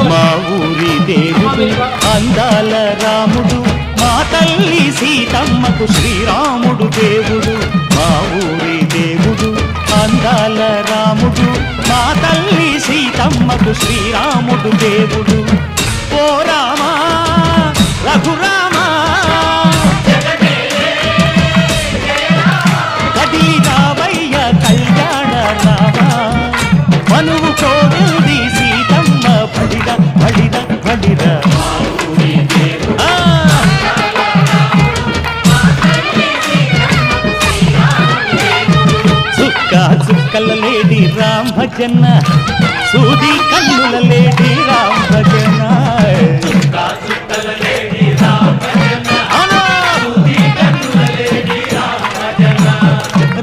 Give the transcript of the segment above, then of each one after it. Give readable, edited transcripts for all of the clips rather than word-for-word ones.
మా ఊరి దేవుడు అందాల రాముడు, మా తల్లి సీతమ్మకు శ్రీరాముడు దేవుడు. మా ఊరి దేవుడు అందాల రాముడు, మా తల్లి సీతమ్మకు శ్రీరాముడు దేవుడు. ఓ రామా రఘురామా కదిలి రావయ్య కళ్యాణ రామా, మనువు కోరుది సీతమ్మ బడిద బడిద బడిద. చుక్కల లేడి రామ్ భజన, సూది కన్నుల లేడి రామ్ భజన.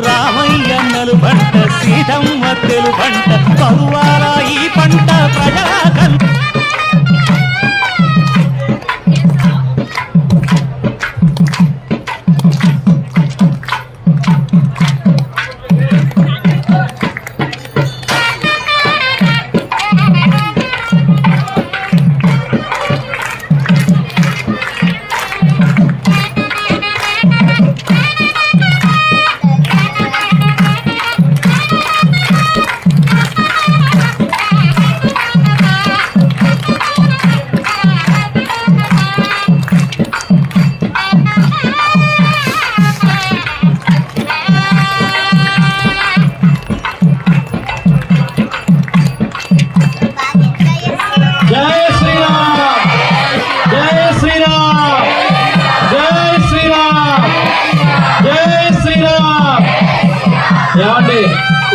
రామయ్యన్నలు పంట సీతమ్మ తెలు పంట, పరువాల ఈ పంట ప్రజల కంట. ఏమండి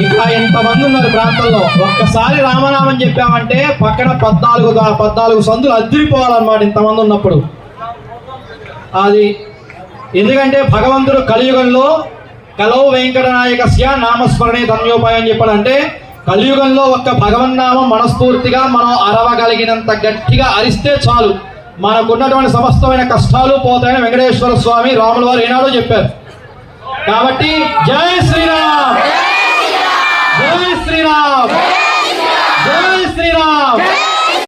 ఇంకా ఇంతమంది ఉన్నారు ప్రాంతంలో, ఒక్కసారి రామనామం చెప్పామంటే పక్కన 14 సందులు అదిరిపోవాలన్నమాట ఇంతమంది ఉన్నప్పుడు. అది ఎందుకంటే భగవంతుడు కలియుగంలో కలవు వెంకటనాయకస్య నామస్మరణే ధన్యోపాయం అని చెప్పాడంటే, కలియుగంలో ఒక్క భగవన్నామం మనస్ఫూర్తిగా మనం అరవగలిగినంత గట్టిగా అరిస్తే చాలు, మనకున్నటువంటి సమస్తమైన కష్టాలు పోతాయని వెంకటేశ్వర స్వామి రాముల వారు ఏనాడో చెప్పారు. కాబట్టి జై శ్రీరామ్, జై శ్రీరామ్, జై శ్రీరామ్.